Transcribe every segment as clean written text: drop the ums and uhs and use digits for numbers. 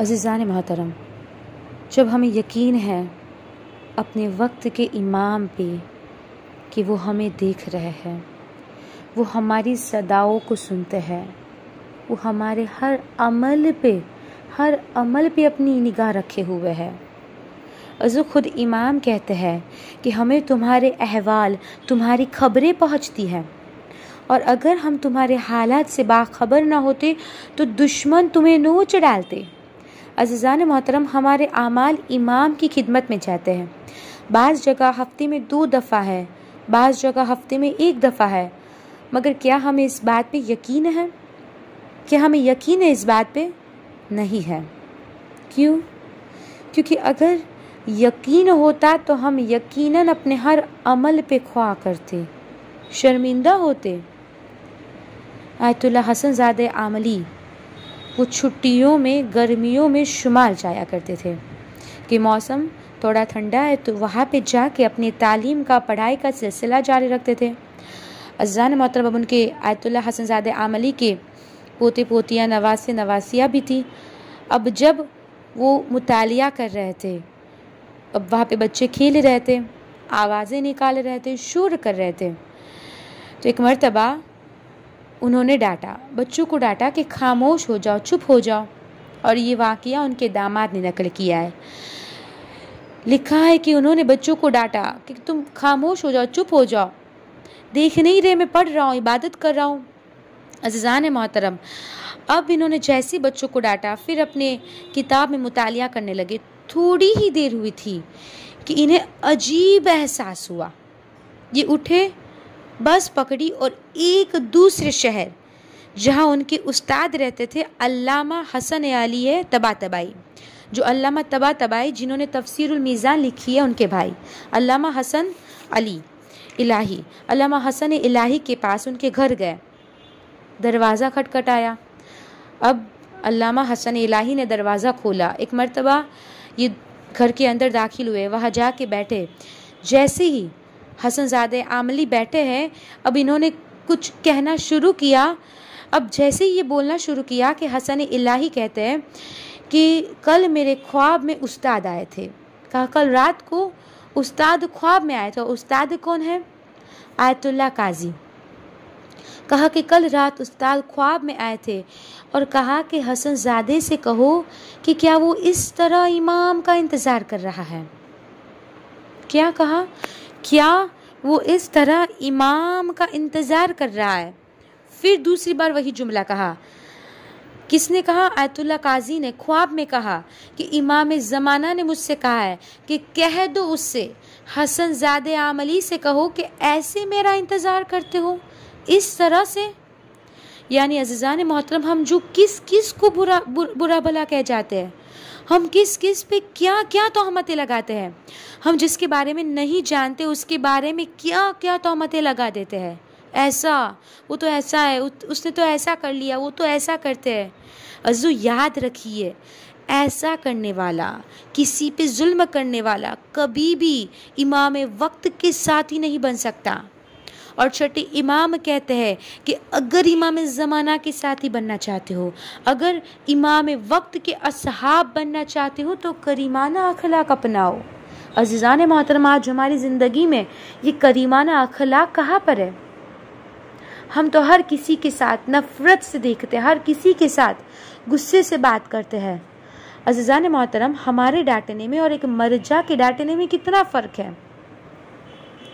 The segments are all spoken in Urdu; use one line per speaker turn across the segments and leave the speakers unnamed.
عزیزان محترم، جب ہمیں یقین ہے اپنے وقت کے امام پہ کہ وہ ہمیں دیکھ رہے ہیں، وہ ہماری صداؤں کو سنتے ہیں، وہ ہمارے ہر عمل پہ اپنی نگاہ رکھے ہوئے ہے، اور خود امام کہتے ہیں کہ ہمیں تمہارے احوال، تمہاری خبریں پہنچتی ہیں، اور اگر ہم تمہارے حالات سے باخبر نہ ہوتے تو دشمن تمہیں نوچ ڈالتے۔ عزیزان محترم، ہمارے اعمال امام کی خدمت میں جاتے ہیں۔ بعض جگہ ہفتے میں 2 دفعہ ہے، بعض جگہ ہفتے میں 1 دفعہ ہے، مگر کیا ہمیں اس بات پہ یقین ہے؟ کیا ہمیں یقین ہے اس بات پہ؟ نہیں ہے۔ کیوں؟ کیونکہ اگر یقین ہوتا تو ہم یقیناً اپنے ہر عمل پہ خواہ کرتے، شرمندہ ہوتے۔ آیت اللہ حسن زادہ عاملی وہ چھٹیوں میں، گرمیوں میں شمال جایا کرتے تھے کہ موسم تھوڑا ٹھنڈا ہے تو وہاں پہ جا کے اپنی تعلیم کا، پڑھائی کا سلسلہ جاری رکھتے تھے۔ عزیزان محترم، اب ان کے آیت اللہ حسن زادہ عاملی کے پوتے پوتیاں، نواسے نواسیاں بھی تھی۔ اب جب وہ مطالعہ کر رہے تھے، اب وہاں پہ بچے کھیل رہے تھے، آوازیں نکال رہے تھے، شور کر رہے تھے، تو ایک مرتبہ انہوں نے ڈانٹا، بچوں کو ڈانٹا کہ خاموش ہو جاؤ، چپ ہو جاؤ، اور یہ واقعہ ان کے داماد نے نقل کیا ہے۔ لکھا ہے کہ انہوں نے بچوں کو ڈانٹا کہ تم خاموش ہو جاؤ، چپ ہو جاؤ، دیکھ نہیں رہے میں پڑھ رہا ہوں، عبادت کر رہا ہوں۔ عزیزان محترم، اب انہوں نے جیسے بچوں کو ڈانٹا، پھر اپنے کتاب میں مطالعہ کرنے لگے۔ تھوڑی ہی دیر ہوئی تھی کہ انہیں عجیب احساس ہوا۔ یہ اٹھے، بس پکڑی اور ایک دوسرے شہر جہاں ان کے استاد رہتے تھے، علامہ حسن علی طباطبائی، جو علامہ طباطبائی جنہوں نے تفسیر المیزان لکھی ہے، ان کے بھائی علامہ حسن علی الہی، علامہ حسن الہی کے پاس ان کے گھر گئے۔ دروازہ کھٹکھٹایا۔ اب علامہ حسن الہی نے دروازہ کھولا۔ ایک مرتبہ یہ گھر کے اندر داخل ہوئے، وہاں جا کے بیٹھے۔ جیسے ہی حسن زادہ عاملی بیٹھے ہیں، اب انہوں نے کچھ کہنا شروع کیا۔ اب جیسے ہی یہ بولنا شروع کیا کہ حسن الہی کہتے ہیں کہ کل میرے خواب میں استاد آئے تھے۔ کہا کل رات کو استاد خواب میں آئے تھے۔ استاد کون ہے؟ آیت اللہ قاضی۔ کہا کہ کل رات استاد خواب میں آئے تھے اور کہا کہ حسن زادہ سے کہو کہ کیا وہ اس طرح امام کا انتظار کر رہا ہے؟ کیا کہا؟ کیا وہ اس طرح امام کا انتظار کر رہا ہے؟ پھر دوسری بار وہی جملہ کہا۔ کس نے کہا؟ آیت اللہ قاضی نے خواب میں کہا کہ امام زمانہ نے مجھ سے کہا ہے کہ کہہ دو اس سے، حسن زادہ عاملی سے کہو کہ ایسے میرا انتظار کرتے ہو، اس طرح سے۔ یعنی عزیزان محترم، ہم جو کس کو برا بھلا کہہ جاتے ہیں، ہم کس پہ کیا تہمتیں لگاتے ہیں، ہم جس کے بارے میں نہیں جانتے اس کے بارے میں کیا تہمتیں لگا دیتے ہیں۔ ایسا، وہ تو ایسا ہے، اس نے تو ایسا کر لیا، وہ تو ایسا کرتے ہیں۔ عزو یاد رکھیے، ایسا کرنے والا، کسی پہ ظلم کرنے والا کبھی بھی امام وقت کے ساتھی نہیں بن سکتا۔ اور چھٹے امام کہتے ہیں کہ اگر امام زمانہ کے ساتھی بننا چاہتے ہو، اگر امام وقت کے اصحاب بننا چاہتے ہو تو کریمانہ اخلاق اپناؤ۔ عزیزان محترم، آج ہماری زندگی میں یہ کریمانہ اخلاق کہاں پر ہے؟ ہم تو ہر کسی کے ساتھ نفرت سے دیکھتے ہیں، ہر کسی کے ساتھ غصے سے بات کرتے ہیں۔ عزیزان محترم، ہمارے ڈانٹنے میں اور ایک مرجع کے ڈانٹنے میں کتنا فرق ہے۔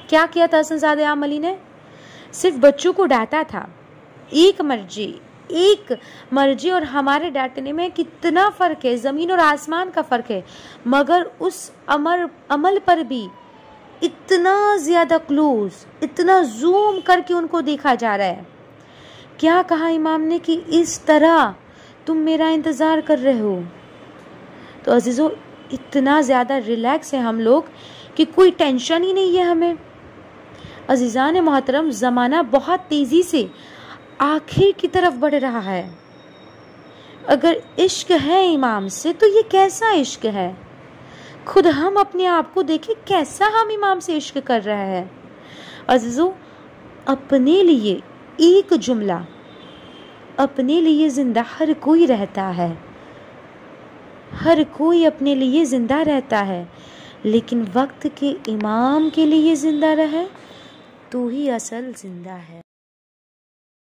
کیا کیا تھا حسن زادہ عاملی نے؟ صرف بچوں کو ڈانٹا تھا۔ ایک مرجع اور ہمارے ڈانٹنے میں کتنا فرق ہے، زمین اور آسمان کا فرق ہے، مگر اس عمل پر بھی اتنا زیادہ کلوز، اتنا زوم کر کے ان کو دیکھا جا رہا ہے۔ کیا کہا امام نے کہ اس طرح تم میرا انتظار کر رہے ہو؟ تو عزیزو، اتنا زیادہ ریلیکس ہے ہم لوگ کہ کوئی ٹینشن ہی نہیں ہے ہمیں۔ عزیزان محترم، زمانہ بہت تیزی سے آخر کی طرف بڑھ رہا ہے۔ اگر عشق ہے امام سے تو یہ کیسا عشق ہے؟ خود ہم اپنے آپ کو دیکھیں، کیسا ہم امام سے عشق کر رہے ہیں۔ عزیزو، اپنے لیے ایک جملہ، اپنے لیے زندہ ہر کوئی رہتا ہے، ہر کوئی اپنے لیے زندہ رہتا ہے، لیکن وقت کے امام کے لیے زندہ رہے تو ہی اصل زندہ ہے۔